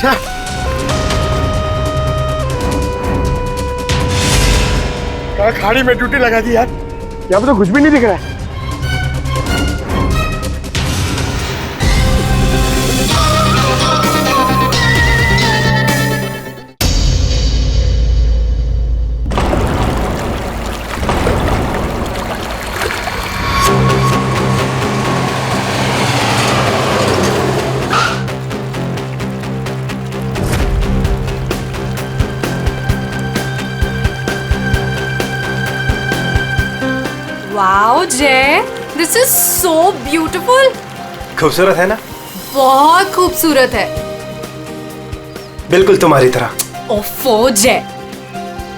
अच्छा खाड़ी में ड्यूटी लगा दी यार, यहाँ पे तो कुछ भी नहीं दिख रहा है। वाओ जय, दिस इज सो ब्यूटीफुल। खूबसूरत है ना? बहुत खूबसूरत है। बिल्कुल तुम्हारी तरह। ओफो जय,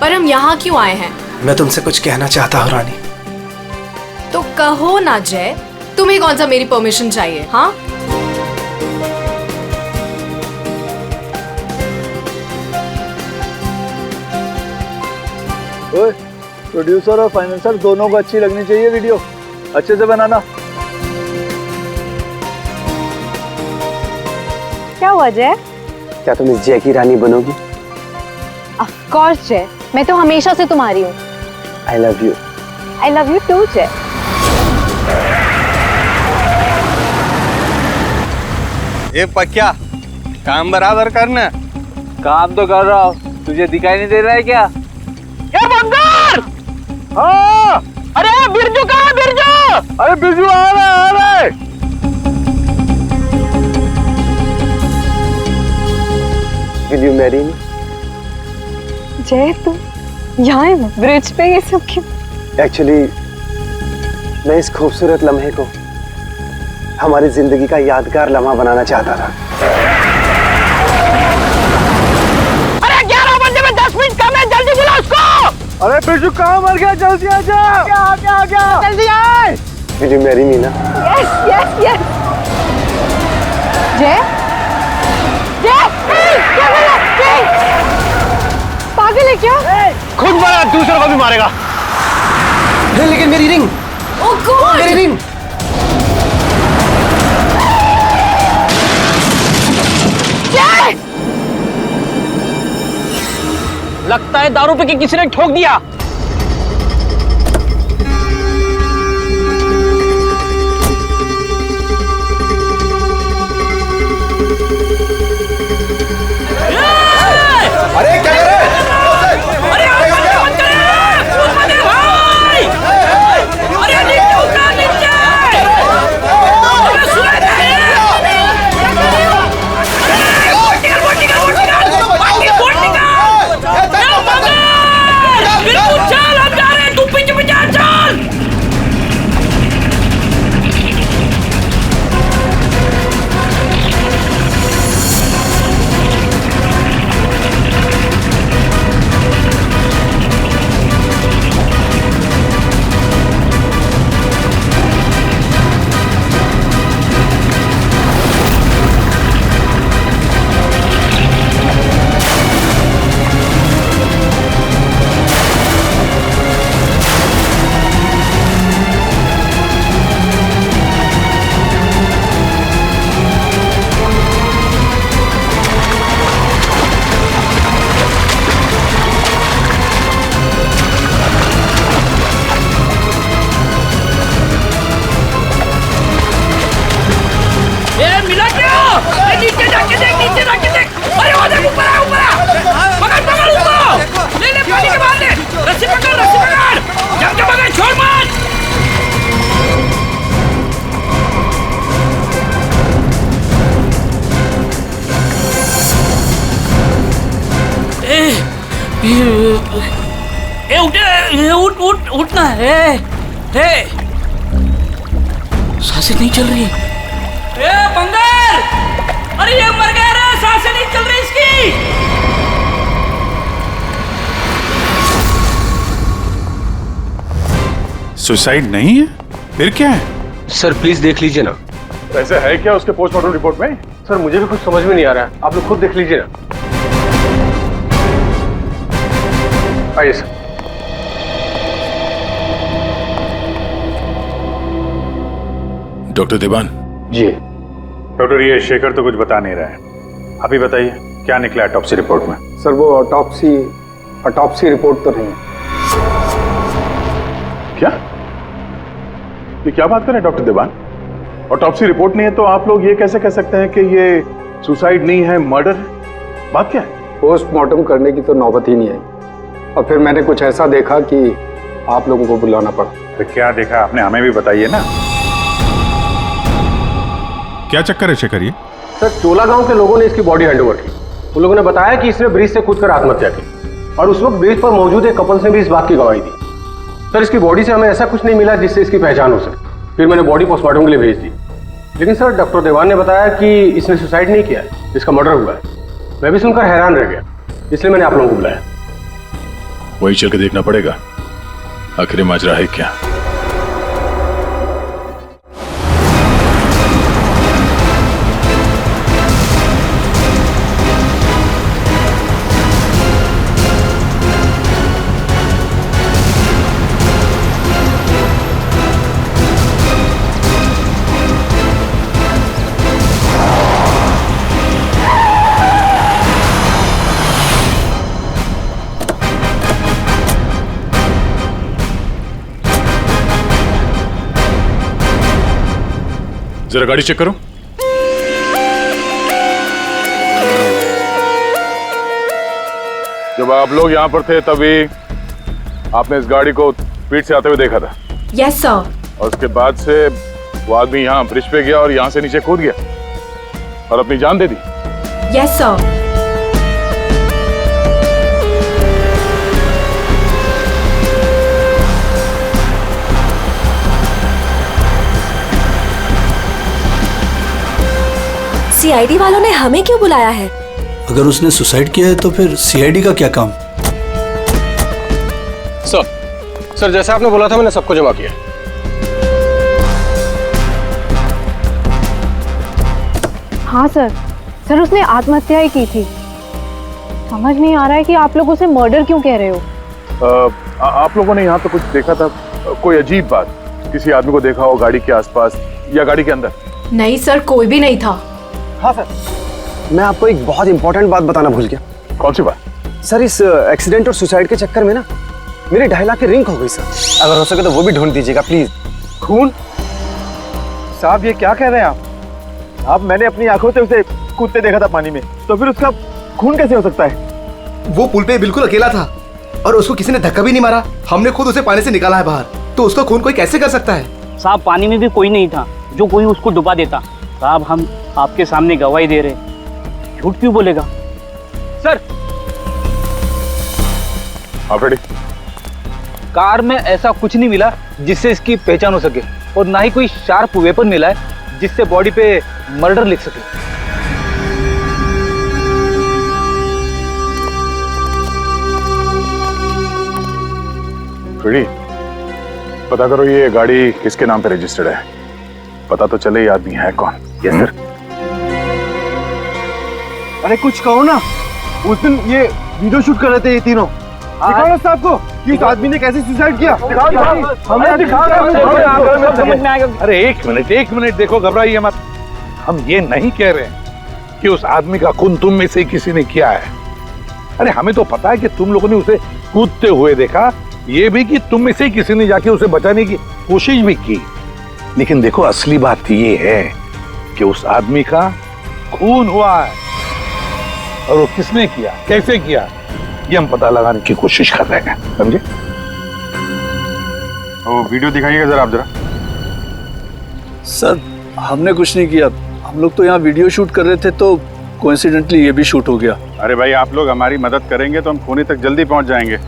पर हम यहाँ क्यों आए हैं? मैं तुमसे कुछ कहना चाहता हूँ रानी। तो कहो ना जय, तुम्हें कौन सा मेरी परमिशन चाहिए? हाँ प्रोड्यूसर और फाइनेंसर दोनों को अच्छी लगनी चाहिए वीडियो, अच्छे से बनाना। क्या हुआ जय? क्या तुम इस जय की रानी बनोगी? ऑफ कोर्स जय, मैं तो हमेशा से तुम्हारी हूँ। I love you. I love you too Jay. ये पक्या काम बराबर करना। काम तो कर रहा हूँ, तुझे दिखाई नहीं दे रहा है क्या? ये बंदर! हाँ! अरे बिरजू कहाँ है बिरजू? अरे बिरजू आ रहा है। Will you marry me? जय तू यहाँ ब्रिज पे ये सब क्यों? Actually, मैं इस खूबसूरत लम्हे को हमारी जिंदगी का यादगार लम्हा बनाना चाहता था। अरे 11 बजे में 10 मिनट कम है, जल्दी बुला उसको। अरे बिरजू कहाँ मर गया, जल्दी आ जा। आ गया जल्दी आए। Will you marry me ना? Yes yes yes. जय जय क्या बोला? जय पागल है क्या? खुद मरा, दूसरों को भी मारेगा। लेकिन मेरी रिंग। ओह गॉड, मेरी रिंग। जय लगता है दारू पे किसी ने ठोक दिया। अरे क्या कर रहे हैं? उठना है। सांसें नहीं चल रही है। बंगाल, अरे ये मर गया रे, सांसें नहीं चल रही इसकी। सुसाइड नहीं है, फिर क्या है? सर प्लीज देख लीजिए ना। ऐसा है क्या उसके पोस्टमार्टम रिपोर्ट में? सर मुझे भी कुछ समझ में नहीं आ रहा है, आप लोग खुद देख लीजिए ना। आइए सर। डॉक्टर देवान। जी डॉक्टर, ये शेखर तो कुछ बता नहीं रहा है, आप ही बताइए। क्या निकला ऑटोप्सी रिपोर्ट में? सर वो ऑटोप्सी रिपोर्ट तो नहीं है। क्या? ये क्या बात कर रहे हैं डॉक्टर देवान? ऑटोप्सी रिपोर्ट नहीं है तो आप लोग ये कैसे कह सकते हैं कि ये सुसाइड नहीं है, मर्डर? बात क्या है? पोस्टमार्टम करने की तो नौबत ही नहीं आई और फिर मैंने कुछ ऐसा देखा कि आप लोगों को बुलाना पड़ा। तो क्या देखा आपने, हमें भी बताइए ना। क्या चक्कर है शेखर ये? सर चोला गांव के लोगों ने इसकी बॉडी हैंडओवर की। उन लोगों ने बताया कि इसने ब्रिज से कूदकर आत्महत्या की और उस वक्त ब्रिज पर मौजूद एक कपल ने भी इस बात की गवाही दी। सर इसकी बॉडी से हमें ऐसा कुछ नहीं मिला जिससे इसकी पहचान हो सके। फिर मैंने बॉडी पोस्टमार्टम के लिए भेज दी, लेकिन सर डॉक्टर देवान ने बताया कि इसने सुसाइड नहीं किया है, इसका मर्डर हुआ है। मैं भी सुनकर हैरान रह गया, इसलिए मैंने आप लोगों को बुलाया। वही चल के देखना पड़ेगा आखिर माजरा है क्या। जरा गाड़ी चेक करो। जब आप लोग यहाँ पर थे तभी आपने इस गाड़ी को स्पीड से आते हुए देखा था? Yes sir. और उसके बाद से वो आदमी यहाँ ब्रिज पे गया और यहाँ से नीचे कूद गया और अपनी जान दे दी? Yes sir. सीआईडी वालों ने हमें क्यों बुलाया है? अगर उसने सुसाइड किया है तो फिर सीआईडी का क्या काम? सर जैसा आपने बोला था मैंने सबको जमा किया। हाँ सर उसने आत्महत्या ही की थी। समझ नहीं आ रहा है कि आप लोग उसे मर्डर क्यों कह रहे हो। आप लोगों ने यहाँ तो कुछ देखा था? कोई अजीब बात, किसी आदमी को देखा हो गाड़ी के आसपास या गाड़ी के अंदर? नहीं सर, कोई भी नहीं था। हाँ सर, मैं आपको एक बहुत इंपॉर्टेंट बात बताना भूल गया। कौन सी बात? सर इस एक्सीडेंट और सुसाइड के चक्कर में ना मेरे 2.5 लाख की रिंग हो गई सर। अगर हो सके तो वो भी ढूंढ दीजिएगा प्लीज। खून? साहब ये क्या कह रहे हैं आप? मैंने अपनी आंखों से उसे कूदते देखा था पानी में, तो फिर उसका खून कैसे हो सकता है? वो पुल पे बिल्कुल अकेला था और उसको किसी ने धक्का भी नहीं मारा। हमने खुद उसे पानी से निकाला है बाहर, तो उसका खून कोई कैसे कर सकता है? साहब पानी में भी कोई नहीं था जो कोई उसको डुबा देता। साहब हम आपके सामने गवाही दे रहे, झूठ क्यों बोलेगा? सर आप रेडी? कार में ऐसा कुछ नहीं मिला जिससे इसकी पहचान हो सके और ना ही कोई शार्प वेपन मिला है जिससे बॉडी पे मर्डर लिख सके। रेडी? पता करो ये गाड़ी किसके नाम पे रजिस्टर्ड है, पता तो चले ये आदमी है कौन। Yes sir. अरे कुछ कहो ना, उस दिन ये वीडियो शूट कर रहे थे ये तीनों। दिखाओ ना साहब को कि उस आदमी ने कैसे सुसाइड किया। अरे एक मिनट देखो, घबराइए मत। हम ये नहीं कह रहे हैं कि उस आदमी का खून तुम में से किसी ने किया है। अरे हमें तो पता है कि तुम लोगों ने उसे कूदते हुए देखा, ये भी कि तुम में से किसी ने जाके उसे बचाने की कोशिश भी की। लेकिन देखो असली बात ये है कि उस आदमी का खून हुआ है और वो किसने किया, कैसे किया, ये हम पता लगाने की कोशिश कर रहे हैं, समझे? वो वीडियो दिखाइएगा जरा आप जरा। सर हमने कुछ नहीं किया, हम लोग तो यहाँ वीडियो शूट कर रहे थे तो कोइंसिडेंटली ये भी शूट हो गया। अरे भाई आप लोग हमारी मदद करेंगे तो हम खूनी तक जल्दी पहुंच जाएंगे।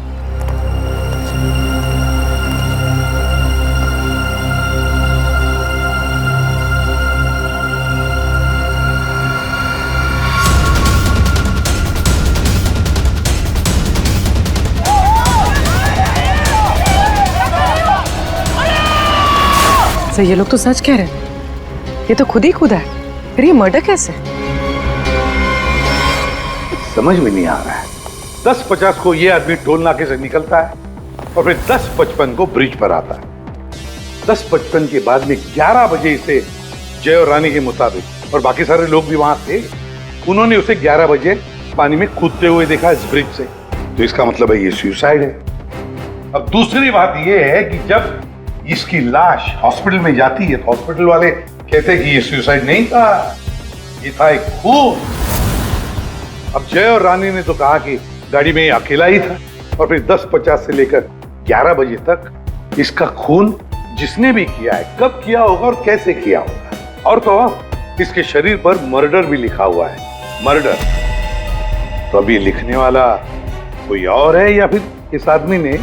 सर ये लोग तो सच कह रहे हैं, ये तो खुद ही कूदा है, फिर ये मर्डर कैसे? समझ में नहीं आ रहा है। 10:50 को ये आदमी टोल नाके से निकलता है और फिर 10:55 को ब्रिज पर आता है। 10:55 के बाद में 11 बजे इसे जय और रानी के मुताबिक, और बाकी सारे लोग भी वहां थे, उन्होंने उसे 11 बजे पानी में कूदते हुए देखा इस ब्रिज से, तो इसका मतलब है ये सुसाइड है। अब दूसरी बात ये है कि जब इसकी लाश हॉस्पिटल में जाती है तो हॉस्पिटल वाले कहते हैं कि ये सुसाइड नहीं था, ये था एक खून। अब जय और रानी ने तो कहा कि गाड़ी में अकेला ही था, और फिर 10:50 से लेकर 11 बजे तक इसका खून जिसने भी किया है, कब किया होगा और कैसे किया होगा। और तो इसके शरीर पर मर्डर भी लिखा हुआ है, मर्डर। तो अभी लिखने वाला कोई और है या फिर इस आदमी ने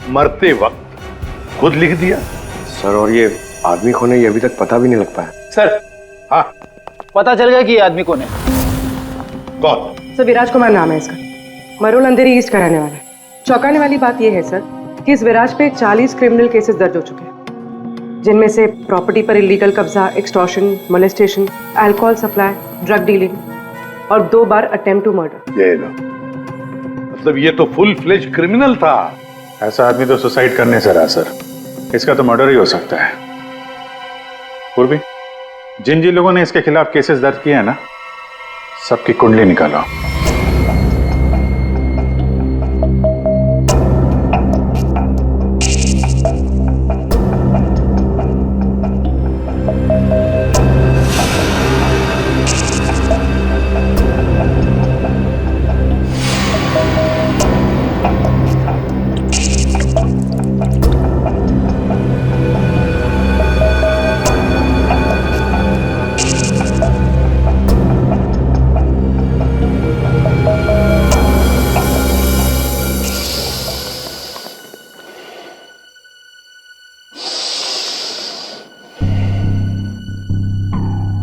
मरते वक्त खुद लिख दिया? सर, और ये आदमी कौन है ये अभी तक पता भी नहीं लग पाया। सर, हाँ, पता चल गया कि ये आदमी कौन है। कौन? सर, विराज कुमार नाम है इसका, मरोल अंधेरी ईस्ट का रहने वाला है। चौंकाने वाली बात यह है सर कि इस विराज पे 40 क्रिमिनल केसेस दर्ज हो चुके हैं, जिनमें से प्रॉपर्टी पर इलीगल कब्जा, extortion, molestation, alcohol supply, drug dealing और 2 बार अटेम्प्ट टू मर्डर। मतलब ये तो फुल फ्लेज क्रिमिनल था। ऐसा आदमी तो सुसाइड करने से रहा सर, इसका तो मर्डर ही हो सकता है। पूर्वी, जिन जिन लोगों ने इसके खिलाफ केसेस दर्ज किए हैं ना, सबकी कुंडली निकालो।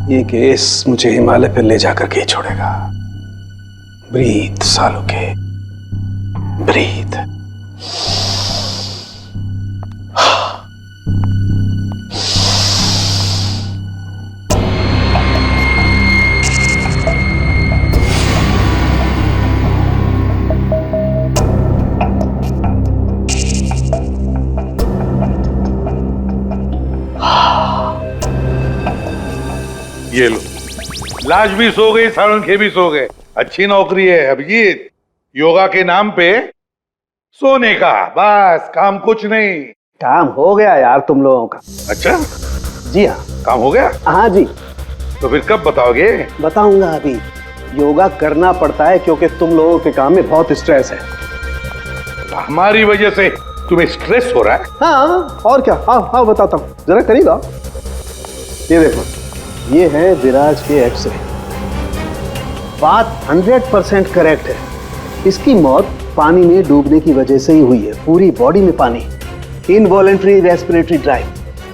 ये केस मुझे हिमालय पर ले जाकर के ही छोड़ेगा। ब्रीथ सालों के, ब्रीथ। ये लो, लाश भी सो गई, साळुंखे भी सो गए। अच्छी नौकरी है अभिजीत, योगा के नाम पे सोने का, बस काम कुछ नहीं। काम हो गया यार तुम लोगों का। अच्छा जी हाँ, काम हो गया? हाँ जी। तो फिर कब बताओगे? बताऊंगा अभी। योगा करना पड़ता है क्योंकि तुम लोगों के काम में बहुत स्ट्रेस है। हमारी वजह से तुम्हें स्ट्रेस हो रहा है? हाँ, और क्या। हाँ हाँ बताता हूँ, जरा करीब आओ। ये देखो, ये है विराज के एक्सरे। बात 100% करेक्ट है। इसकी मौत पानी में डूबने की वजह से ही हुई है। पूरी बॉडी में पानी, इनवॉलेंट्री रेस्पिरेटरी ड्राइव,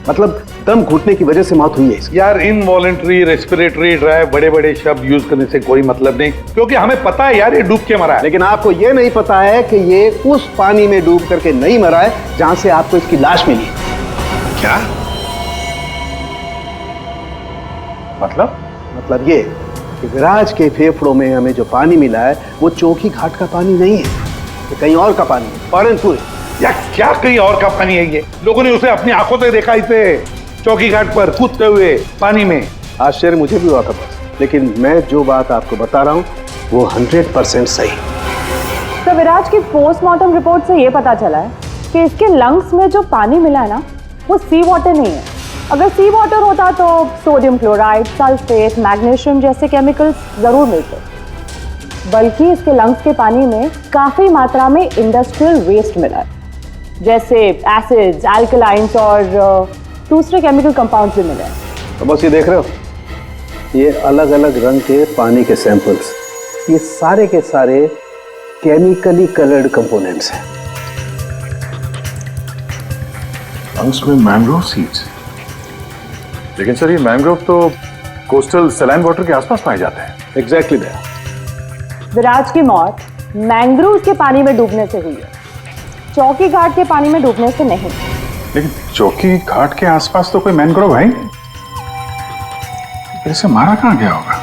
मतलब दम घुटने की वजह से मौत हुई है इसकी। यार, इनवॉलेंट्री रेस्पिरेटरी ड्राइव बड़े बड़े शब्द यूज करने से कोई मतलब नहीं, क्योंकि हमें पता है यार ये डूब के मरा है। लेकिन आपको ये नहीं पता है कि ये उस पानी में डूब करके नहीं मरा है जहां से आपको इसकी लाश मिली। क्या मतलब ये कि विराज के फेफड़ों में हमें जो पानी मिला है वो चौकी घाट का पानी नहीं है, ये कहीं और का पानी है, फॉरेनपुर। या क्या कहीं और का पानी है? ये लोगों ने उसे अपनी आंखों से देखा, इसे चौकी घाट पर कूदते हुए पानी में। आश्चर्य मुझे भी हुआ था बस, लेकिन मैं जो बात आपको बता रहा हूँ वो 100% सही। तो विराज की पोस्टमार्टम रिपोर्ट से ये पता चला है कि इसके लंग्स में जो पानी मिला है ना, वो सी वाटर नहीं है। अगर सी वाटर होता तो सोडियम क्लोराइड, सल्फेट, मैग्नीशियम जैसे केमिकल्स जरूर मिलते, बल्कि इसके लंग्स के पानी में काफी मात्रा में इंडस्ट्रियल वेस्ट मिला है, जैसे एसिड्स, अल्कलाइंस और दूसरे केमिकल कंपाउंड्स भी मिले हैं। तो बस ये देख रहे हो, ये अलग अलग रंग के पानी के सैंपल्स, ये सारे के सारे केमिकली कलर्ड कंपोनेंट्स हैं। लंग्स में मैंग्रोव सीड्स। लेकिन सर, ये मैंग्रोव तो कोस्टल सैलाइन वाटर के आसपास पाए जाते हैं। Exactly that. विराज की मौत मैंग्रोव के पानी में डूबने से हुई है, चौकी घाट के पानी में डूबने से नहीं। लेकिन चौकी घाट के आसपास तो कोई मैंग्रोव है नहीं, इसे मारा कहाँ गया होगा?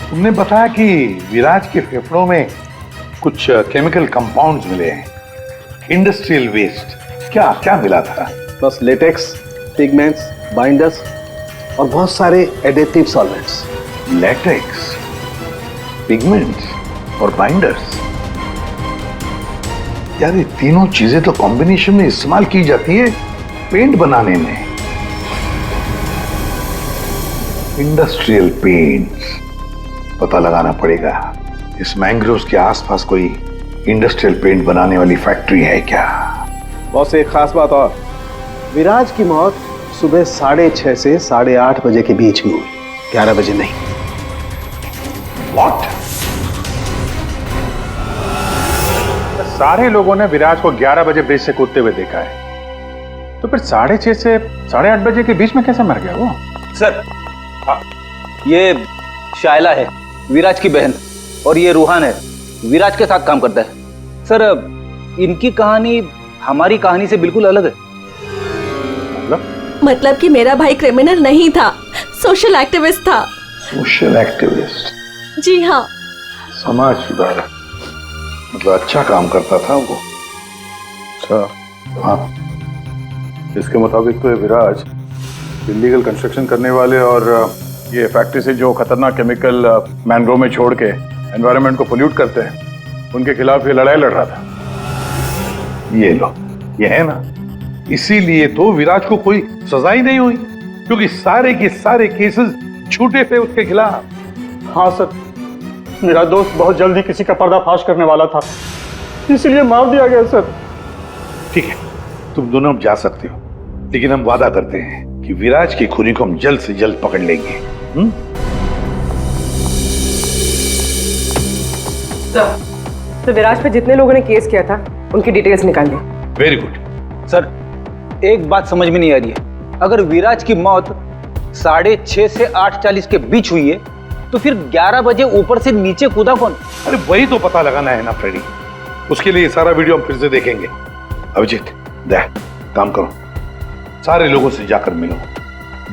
तुमने बताया कि विराज के फेफड़ों में कुछ केमिकल कंपाउंड्स मिले हैं, इंडस्ट्रियल वेस्ट। क्या क्या मिला था? बस लेटेक्स, पिगमेंट्स, बाइंडर्स और बहुत सारे एडिटिव सॉल्वेंट्स। लेटेक्स? पिगमेंट्स और बाइंडर्स। यार ये तीनों चीजें तो कॉम्बिनेशन में इस्तेमाल की जाती है पेंट बनाने में। Industrial paints. पता लगाना पड़ेगा इस मैंग्रोव्स के आसपास कोई इंडस्ट्रियल पेंट बनाने वाली फैक्ट्री है क्या। बॉस एक खास बात और, विराज की मौत सुबह 6:30 से 8:30 बजे के बीच में हुई, 11 बजे नहीं। What? सारे लोगों ने विराज को 11 बजे ब्रिज से कूदते हुए देखा है, तो फिर 6:30 से 8:30 बजे के बीच में कैसे मर गया वो? सर ये शायला है विराज की बहन, और ये रूहान है विराज के साथ काम करता है। सर इनकी कहानी हमारी कहानी से बिल्कुल अलग है। मतलब कि मेरा भाई क्रिमिनल नहीं था, सोशल एक्टिविस्ट था। Social activist? जी हाँ। समाज सुधारक, मतलब अच्छा काम करता था वो। अच्छा हाँ, इसके मुताबिक तो ये विराज इलीगल कंस्ट्रक्शन करने वाले और ये फैक्ट्री से जो खतरनाक केमिकल मैंग्रोव में छोड़ के एनवायरनमेंट को पोल्यूट करते हैं, उनके खिलाफ ये लड़ाई लड़ रहा था। ये लो, ये है ना, इसीलिए तो विराज को कोई सजा ही नहीं हुई, क्योंकि सारे के सारे केसेस झूठे थे उसके खिलाफ। हाँ सर, मेरा दोस्त बहुत जल्दी किसी का पर्दाफाश करने वाला था, इसीलिए मार दिया गया सर। ठीक है, तुम दोनों अब जा सकते हो, लेकिन हम वादा करते हैं कि विराज की खूनी को हम जल्द से जल्द पकड़ लेंगे। तो विराज पे जितने लोगों ने केस किया था उनकी डिटेल्स निकाल ली। Very good. सर एक बात समझ में नहीं आ रही है, अगर विराज की मौत 6:30 से 8:40 के बीच हुई है, तो फिर 11 बजे ऊपर से नीचे कूदा कौन? अरे वही तो पता लगाना है ना फ्रेडी, उसके लिए सारा वीडियो हम फिर से देखेंगे। अभिजीत दे काम करो, सारे लोगों से जाकर मिलो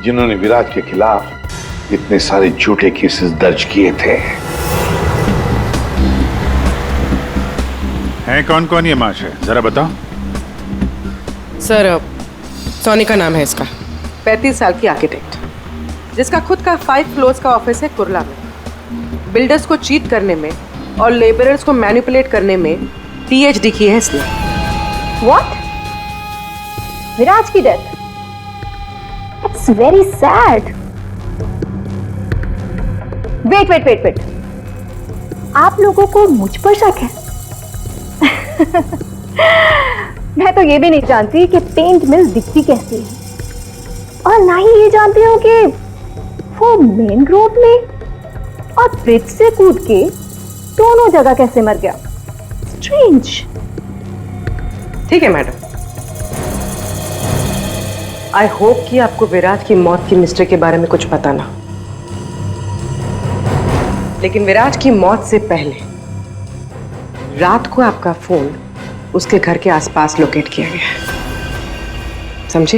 जिन्होंने विराज के खिलाफ इतने सारे झूठे केसेस दर्ज किए थे। हैं कौन कौन ये माश है, जरा बताओ। सर सोनी का नाम है इसका, 35 साल की आर्किटेक्ट, जिसका खुद का 5 फ्लोर्स का ऑफिस है कुर्ला में। बिल्डर्स को चीट करने में और लेबरर्स को मैनिपुलेट करने में PhD की है इसने। What? विराज की death? It's very sad. Wait. आप लोगों को मुझ पर शक है? मैं तो ये भी नहीं जानती कि पेंट मिल दिखती कैसी है, और ना ही ये जानती हूँ कि वो मेन रोड में और ब्रिज से कूद के दोनों जगह कैसे मर गया। स्ट्रेंज। ठीक है मैडम, आई होप कि आपको विराज की मौत की मिस्ट्री के बारे में कुछ पता ना, लेकिन विराज की मौत से पहले रात को आपका फोन उसके घर के आसपास लोकेट किया गया है, समझे?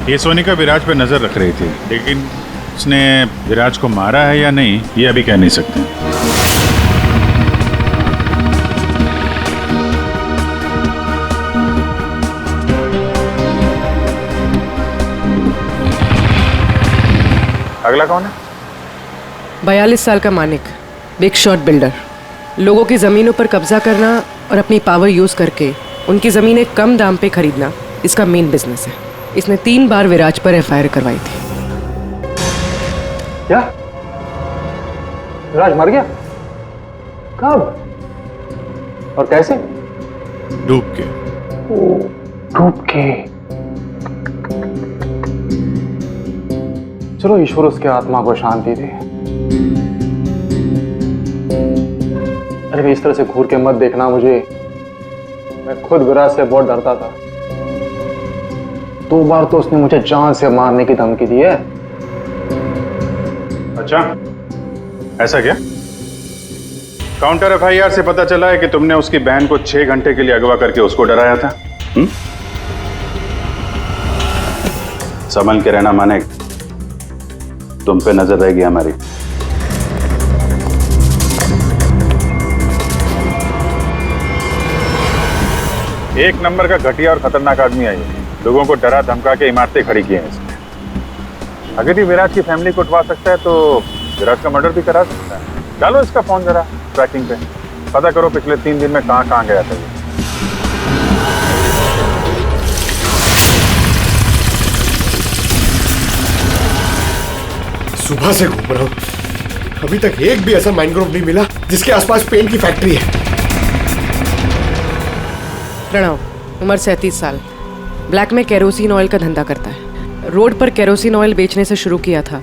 ये सोनिका विराज पर नजर रख रही थी, लेकिन उसने विराज को मारा है या नहीं ये अभी कह नहीं सकते। अगला कौन है? 42 साल का मानिक, बिग शॉट बिल्डर। लोगों की जमीनों पर कब्जा करना और अपनी पावर यूज करके उनकी जमीनें कम दाम पे खरीदना इसका मेन बिजनेस है। इसने 3 बार विराज पर FIR करवाई थी। क्या? विराज मर गया? कब और कैसे? डूब के। डूब के? चलो ईश्वर उसके आत्मा को शांति दे। अरे इस तरह से घूर के मत देखना मुझे, मैं खुद विराज से बहुत डरता था। 2 बार तो उसने मुझे जान से मारने की धमकी दी है। अच्छा, ऐसा क्या? काउंटर FIR से पता चला है कि तुमने उसकी बहन को 6 घंटे के लिए अगवा करके उसको डराया था। संभल के रहना मानिक, तुम पे नजर रहेगी हमारी। एक नंबर का घटिया और खतरनाक आदमी है ये। लोगों को डरा धमका के इमारतें खड़ी की हैं इसने। अगर ये विराज की फैमिली को उठवा सकता है तो विराज का मर्डर भी करा सकता है। डालो इसका फोन जरा ट्रैकिंग पे, पता करो पिछले 3 दिन में कहाँ गया था ये। सुबह से घूम रहा हूँ, अभी तक एक भी ऐसा मैनग्रोव नहीं मिला जिसके आसपास पेंट की फैक्ट्री है। प्रणव, उम्र 37 साल, ब्लैक में केरोसिन ऑयल का धंधा करता है। रोड पर केरोसिन ऑयल बेचने से शुरू किया था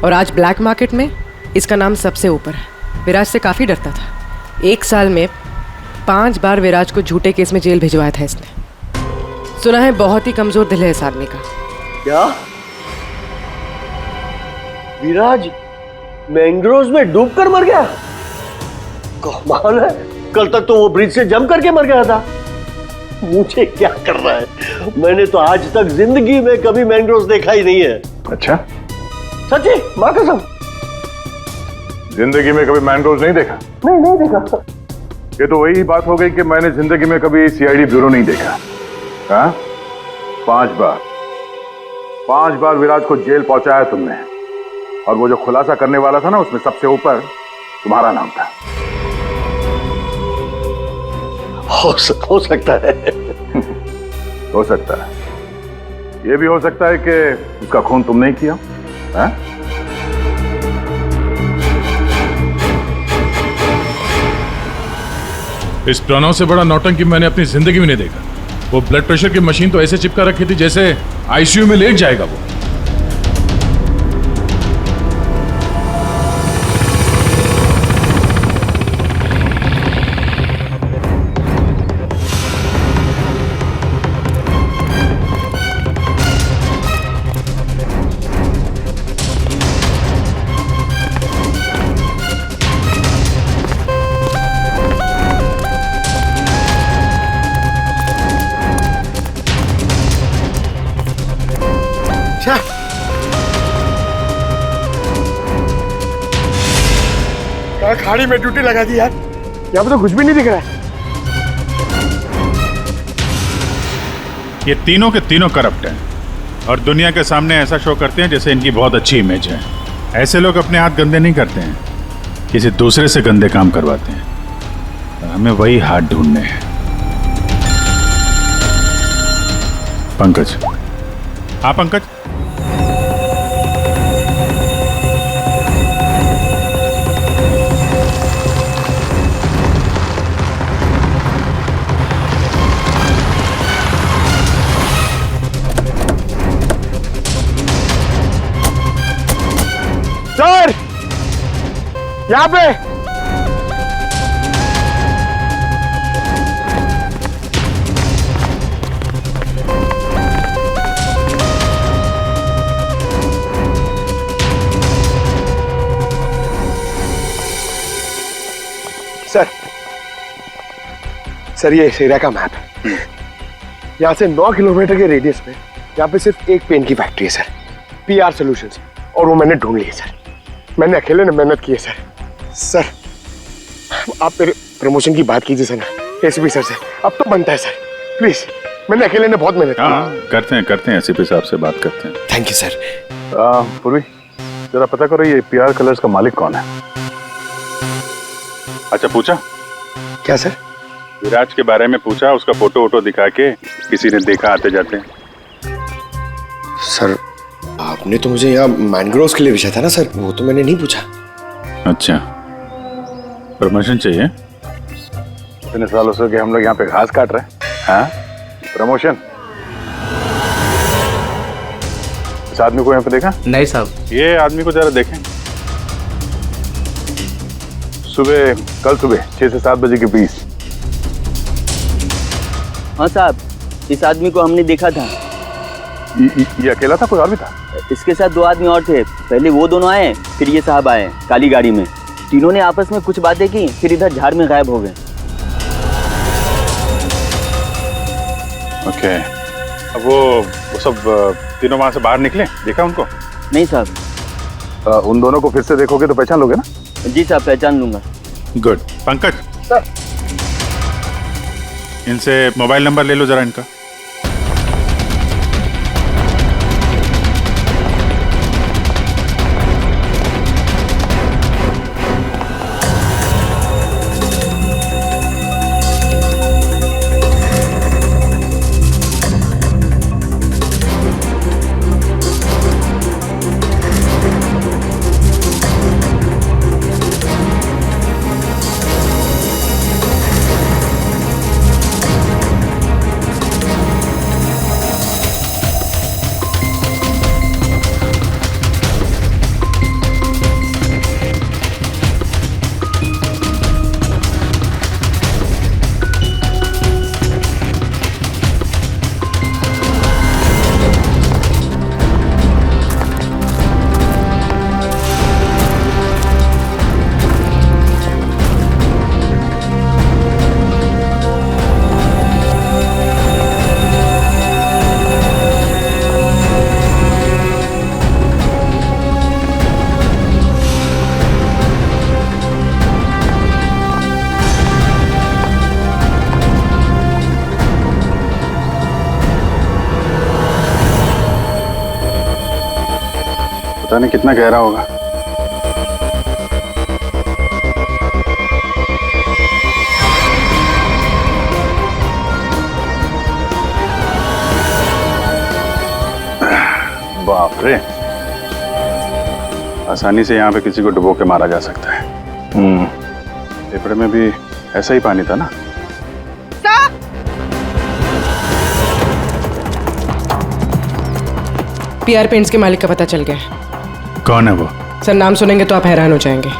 और आज ब्लैक मार्केट में इसका नाम सबसे ऊपर है। विराज से काफ़ी डरता था। 1 साल में 5 बार विराज को झूठे केस में जेल भिजवाया था इसने। सुना है बहुत ही कमज़ोर दिल है इस आदमी का। क्या विराज मैंग्रोव्स में डूबकर मर गया? कमाल है, कल तक तो वो ब्रिज से जंप करके मर गया था। मुझे क्या कर रहा है, मैंने तो आज तक जिंदगी में कभी मैंग्रोव्स देखा ही नहीं है। अच्छा, सच्ची माँ कसम, जिंदगी में कभी मैंग्रोव्स नहीं देखा? नहीं देखा। ये तो वही बात हो गई कि मैंने जिंदगी में कभी सीआईडी ब्यूरो नहीं देखा। हाँ, 5 बार विराज को जेल पहुंचाया तुमने, और वो जो खुलासा करने वाला था ना, उसमें सबसे ऊपर तुम्हारा नाम था। हो सकता है। हो सकता है, ये भी हो सकता है कि उसका खून तुमने ही किया। हाँ? इस प्रणव से बड़ा नौटंकी मैंने अपनी जिंदगी में नहीं देखा। वो ब्लड प्रेशर की मशीन तो ऐसे चिपका रखी थी जैसे आईसीयू में लेट जाएगा वो। खाड़ी में ड्यूटी लगा दी यार, यहाँ पे तो कुछ भी नहीं दिख रहा है। ये तीनों के तीनों करप्ट हैं और दुनिया के सामने ऐसा शो करते हैं जैसे इनकी बहुत अच्छी इमेज है। ऐसे लोग अपने हाथ गंदे नहीं करते हैं, किसी दूसरे से गंदे काम करवाते हैं। और हमें वही हाथ ढूंढने हैं। पंकज, हाँ पंकज, सर यहाँ पे सर ये इस एरिया का मैप है। यहाँ से 9 किलोमीटर के रेडियस में यहाँ पे सिर्फ एक पेन की फैक्ट्री है सर, पीआर सॉल्यूशंस, और वो मैंने ढूंढ ली है सर। मैंने अकेले ने मेहनत की है सर। आप मेरे प्रमोशन की बात कीजिए सर ना एसीपी सर से, अब तो बनता है सर, प्लीज। मैंने अकेले ने बहुत मेहनत की। हाँ, करते हैं एसीपी साहब से बात करते हैं। Thank you sir. पूर्वी, जरा पता करो ये पीआर कलर्स का मालिक कौन है? अच्छा, पूछा क्या सर? विराज के बारे में पूछा, उसका फोटो वोटो दिखा के किसी ने देखा आते जाते? सर आपने तो मुझे यहाँ मैनग्रोव्स के लिए पूछा था ना सर, वो तो मैंने नहीं पूछा। अच्छा, प्रमोशन चाहिए? इतने सालों से कि हम लोग यहाँ पे घास काट रहे हैं। हाँ, प्रमोशन? इस आदमी को यहाँ पे देखा? नहीं साहब। ये आदमी को जरा देखें। कल सुबह 6 से 7 बजे के बीच। हाँ साहब, इस आदमी को हमने देखा था। ये अकेला था, कोई और भी था? इसके साथ 2 आदमी और थे। पहले वो दोनों आए, फिर ये साहब आए काली गाड़ी में। तीनों ने आपस में कुछ बातें की, फिर इधर झाड़ में गायब हो गए। ओके, अब वो सब तीनों वहां से बाहर निकले, देखा उनको? नहीं साहब। उन दोनों को फिर से देखोगे तो पहचान लोगे ना? जी साहब, पहचान लूंगा। गुड। पंकज सर, इनसे मोबाइल नंबर ले लो जरा इनका। पता नहीं कितना गहरा होगा। बाप रे, आसानी से यहाँ पे किसी को डुबो के मारा जा सकता है। पेपर में भी ऐसा ही पानी था ना। पीआर पेंट्स के मालिक का पता चल गया। कौन है वो? सर नाम सुनेंगे तो आप हैरान हो जाएंगे।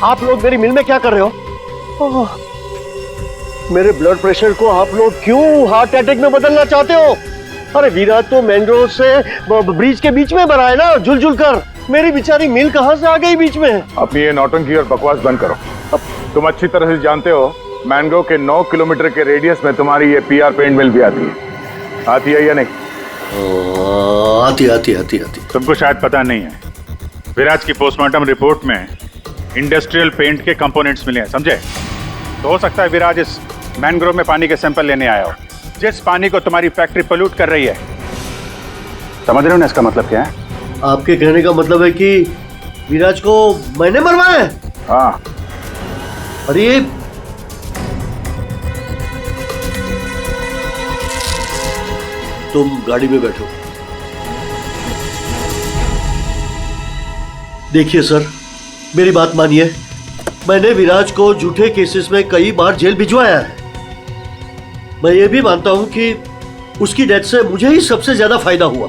आप लोग मेरी मिल में क्या कर रहे हो? मेरे ब्लड प्रेशर को आप लोग क्यों हार्ट अटैक में बदलना चाहते हो? अरे विराज तो मैंग्रोव से ब्रिज के बीच में बना है ना, झुल झुल कर। मेरी बेचारी मिल कहां से आ गई बीच में? अपनी ये नौटंकी और बकवास बंद करो। तुम अच्छी तरह से जानते हो मैंग्रोव के 9 किलोमीटर के रेडियस में तुम्हारी ये पीआर पेंट मिल भी आती है या नहीं? आती। तुमको शायद पता नहीं है, विराज की पोस्टमार्टम रिपोर्ट में इंडस्ट्रियल पेंट के कंपोनेंट्स मिले हैं, समझे? तो हो सकता है विराज इस मैंग्रोव में पानी के सैंपल लेने आया हो, जिस पानी को तुम्हारी फैक्ट्री पोल्यूट कर रही है। समझ रहे हो ना इसका मतलब क्या है? आपके कहने का मतलब है कि विराज को मैंने मरवाया है? हाँ। अरे तुम गाड़ी में बैठो। देखिए सर, मेरी बात मानिए, मैंने विराज को झूठे केसेस में कई बार जेल भिजवाया है। मैं ये भी मानता हूं कि उसकी डेथ से मुझे ही सबसे ज्यादा फायदा हुआ।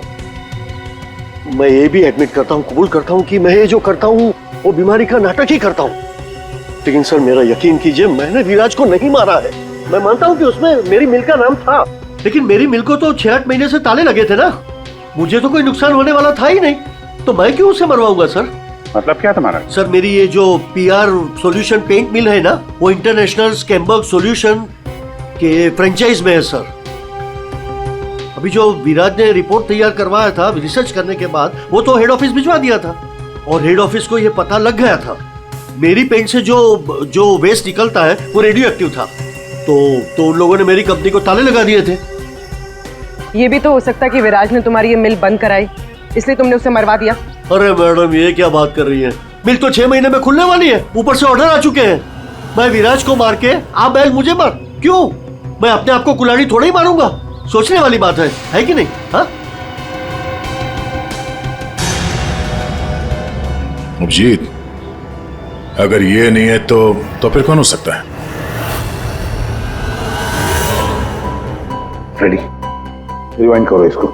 मैं ये भी एडमिट करता हूं, कबूल करता हूं कि मैं ये जो करता हूं वो बीमारी का नाटक ही करता हूं। लेकिन सर मेरा यकीन कीजिए, मैंने विराज को नहीं मारा है। मैं मानता हूं कि उसमें मेरी मिल का नाम था, लेकिन मेरी मिल को तो 6-8 महीने से ताले लगे थे ना। मुझे तो कोई नुकसान होने वाला था ही नहीं, तो मैं क्यों उसे मरवाऊंगा सर? मतलब क्या तुम्हारा? सर मेरी ये जो पीआर सॉल्यूशन पेंट मिल है ना, वो इंटरनेशनल स्कैम्बर्ग सॉल्यूशन के फ्रेंचाइज में है सर। अभी जो विराज ने रिपोर्ट तैयार करवाया था रिसर्च करने के बाद, वो तो हेड ऑफिस भिजवा दिया था और हेड ऑफिस को ये पता लग गया था मेरी पेंट से जो वेस्ट निकलता है वो रेडियो एक्टिव था। तो उन लोगों ने मेरी कंपनी को ताले लगा दिए थे। ये भी तो हो सकता है कि विराज ने तुम्हारी ये मिल बंद कराई, इसलिए तुमने उसे मरवा दिया। अरे मैडम, ये क्या बात कर रही है? मिल तो 6 महीने में खुलने वाली है, ऊपर से ऑर्डर आ चुके हैं। मैं विराज को मार के आप बैल मुझे मार क्यों? मैं अपने आप को कुल्हाड़ी थोड़ा ही मारूंगा। सोचने वाली बात है कि नहीं? हाँ अभिजीत, अगर ये नहीं है तो फिर कौन हो सकता है? रेडी, रिवाइंड करो इसको।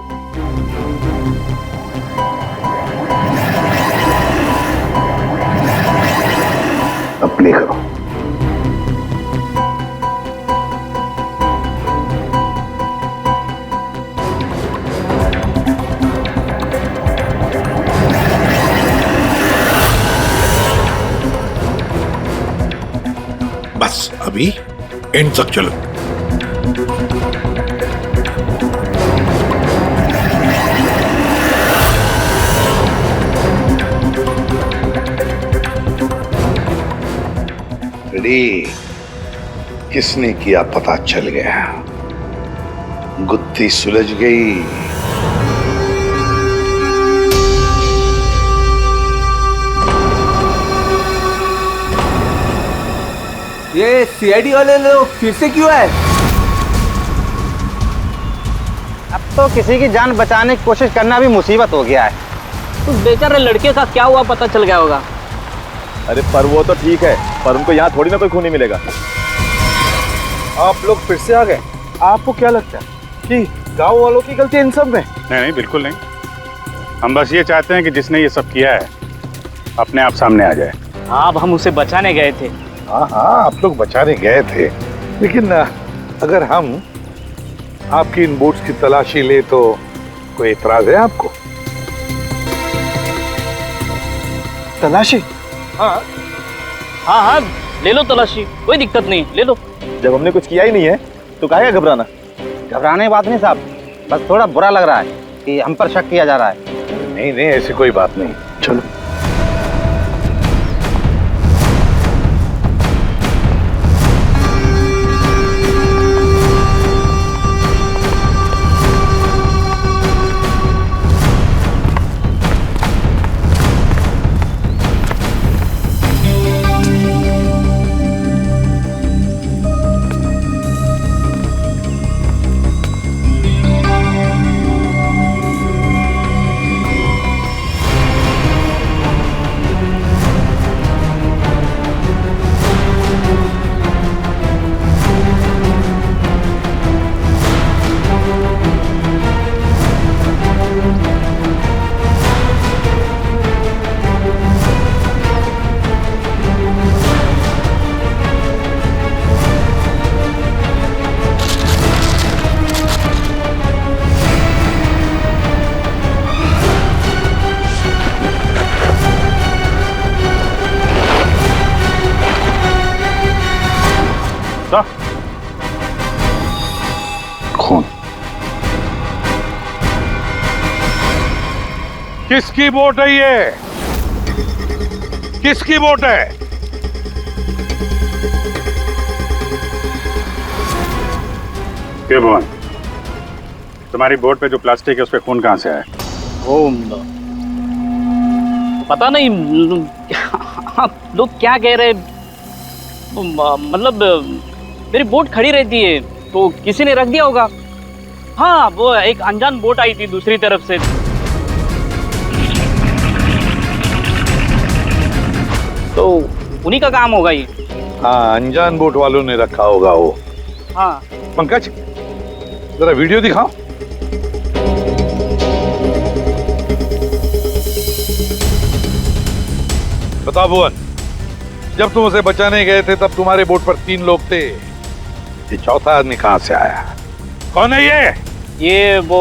अब प्ले करो। अभी एंड तक चलो। रेडी? किसने किया पता चल गया, गुत्थी सुलझ गई। ये सीआईडी वाले लोग फिर से क्यों आए? अब तो किसी की जान बचाने की कोशिश करना भी मुसीबत हो गया है। उस बेचारे लड़के का क्या हुआ पता चल गया होगा। अरे पर वो तो ठीक है, पर उनको यहाँ थोड़ी ना कोई खूनी मिलेगा। आप लोग फिर से आ गए। आपको क्या लगता है कि गांव वालों की गलती इन सब में? नहीं नहीं, बिल्कुल नहीं। हम बस ये चाहते हैं कि जिसने ये सब किया है अपने आप सामने आ जाए। अब हम उसे बचाने गए थे। हाँ हाँ, आप लोग बचाने गए थे, लेकिन अगर हम आपकी इन बोट्स की तलाशी ले तो कोई एतराज है आपको? तलाशी? हाँ हाँ हाँ, ले लो तलाशी, कोई दिक्कत नहीं, ले लो। जब हमने कुछ किया ही नहीं है तो काहे घबराना? घबराने की बात नहीं साहब, बस थोड़ा बुरा लग रहा है कि हम पर शक किया जा रहा है। नहीं नहीं, ऐसी कोई बात नहीं, चलो। खून किसकी बोट है ये? किसकी बोट है? क्यों भुवन, तुम्हारी बोट पे जो प्लास्टिक है उस पे खून कहाँ से आया? पता नहीं आप लोग क्या कह रहे, मतलब मेरी बोट खड़ी रहती है तो किसी ने रख दिया होगा। हाँ, वो एक अनजान बोट आई थी दूसरी तरफ से। तो उन्हीं का काम होगा ये। हाँ, अनजान बोट वालों ने रखा होगा वो। हाँ। पंकज, जरा वीडियो दिखाओ। बताओ भुवन, जब तुम उसे बचाने गए थे तब तुम्हारे बोट पर 3 लोग थे, ये चौथा आदमी कहाँ से आया? कौन है ये? ये वो,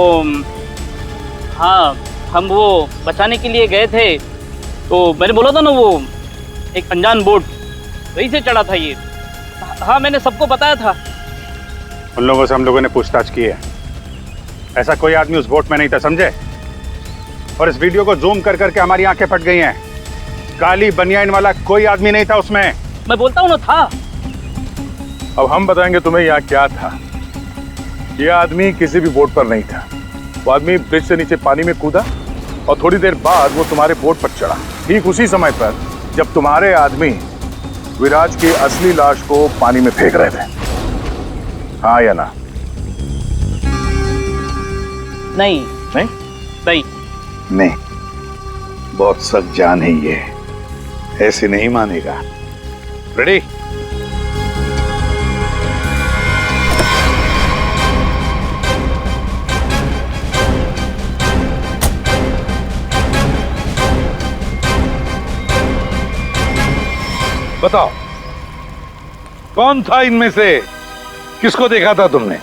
हाँ, हम वो बचाने के लिए गए थे तो मैंने बोला था ना, वो एक अनजान बोट वहीं से चढ़ा था ये। हाँ, मैंने सबको बताया था। उन लोगों से हम लोगों ने पूछताछ की है, ऐसा कोई आदमी उस बोट में नहीं था, समझे? और इस वीडियो को जूम कर करके हमारी आंखें फट गई हैं। काली बनियान वाला कोई आदमी नहीं था उसमें। मैं बोलता हूँ ना, था। अब हम बताएंगे तुम्हें यहाँ क्या था। यह आदमी किसी भी बोट पर नहीं था। वो आदमी ब्रिज से नीचे पानी में कूदा और थोड़ी देर बाद वो तुम्हारे बोट पर चढ़ा, ठीक उसी समय पर जब तुम्हारे आदमी विराज की असली लाश को पानी में फेंक रहे थे। हाँ या ना? नहीं नहीं नहीं नहीं, बहुत सख्त जान है ये, ऐसे नहीं मानेगा। रेडी? बताओ, कौन था इनमें से? किसको देखा था तुमने?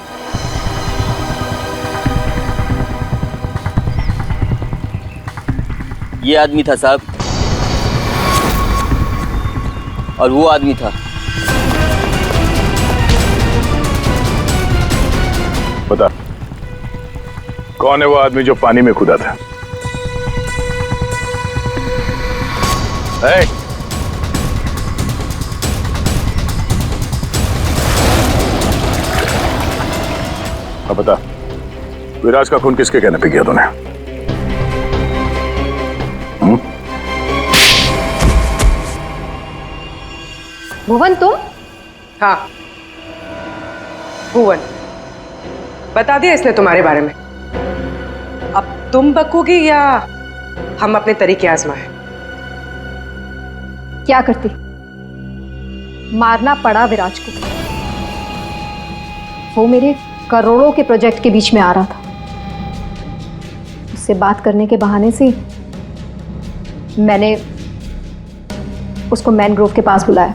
ये आदमी था साहब, और वो आदमी था। कौन है वो आदमी जो पानी में कूदा था? अब बता, विराज का खून किसके कहने पे किया तूने? भुवन तुम? हाँ, भुवन। बता दिया इसने तुम्हारे बारे में। अब तुम बकोगी या हम अपने तरीके आजमाएं? क्या करती? मारना पड़ा विराज को। वो मेरे करोड़ों के प्रोजेक्ट के बीच में आ रहा था। उससे बात करने के बहाने से मैंने उसको मैनग्रोव के पास बुलाया।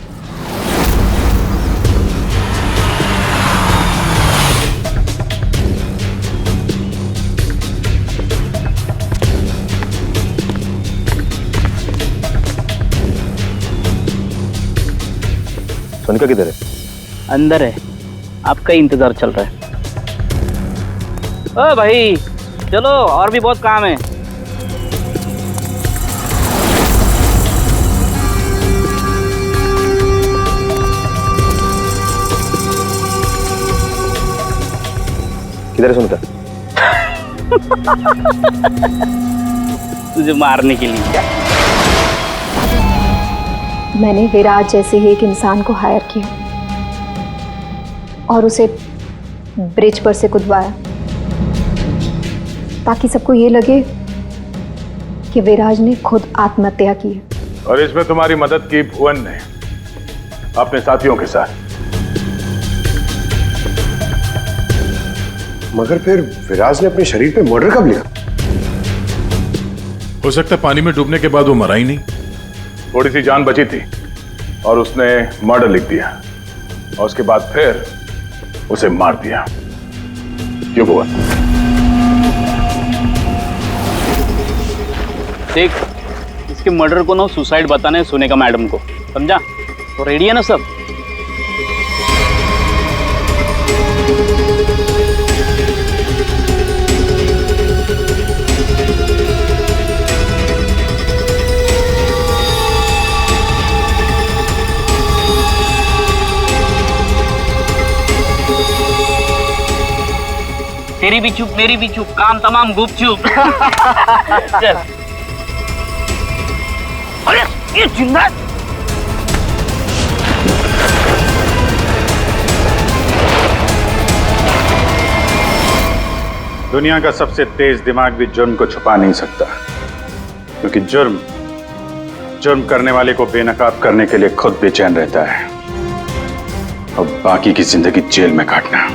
सोनिका किधर है? अंदर है, आपका ही इंतजार चल रहा है। ओ भाई चलो, और भी बहुत काम है। किधर है सोनिका? तुझे मारने के लिए। मैंने विराज जैसे ही एक इंसान को हायर किया और उसे ब्रिज पर से कूदवाया ताकि सबको ये लगे कि विराज ने खुद आत्महत्या की है। और इसमें तुम्हारी मदद की भुवन ने अपने साथियों के साथ। मगर फिर विराज ने अपने शरीर पे मर्डर कब लिया? हो सकता है पानी में डूबने के बाद वो मरा ही नहीं, थोड़ी सी जान बची थी और उसने मर्डर लिख दिया और उसके बाद फिर उसे मार दिया। क्यों भुवन? देख, इसके मर्डर को ना सुसाइड बताना है सुनेगा मैडम को, समझा? तो रेडी है ना सब? तेरी भी चुप मेरी भी चुप, काम तमाम गुपचुप। चल। अरे ये जिंदा दुनिया का सबसे तेज दिमाग भी जुर्म को छुपा नहीं सकता, क्योंकि जुर्म करने वाले को बेनकाब करने के लिए खुद बेचैन रहता है और बाकी की जिंदगी जेल में काटना।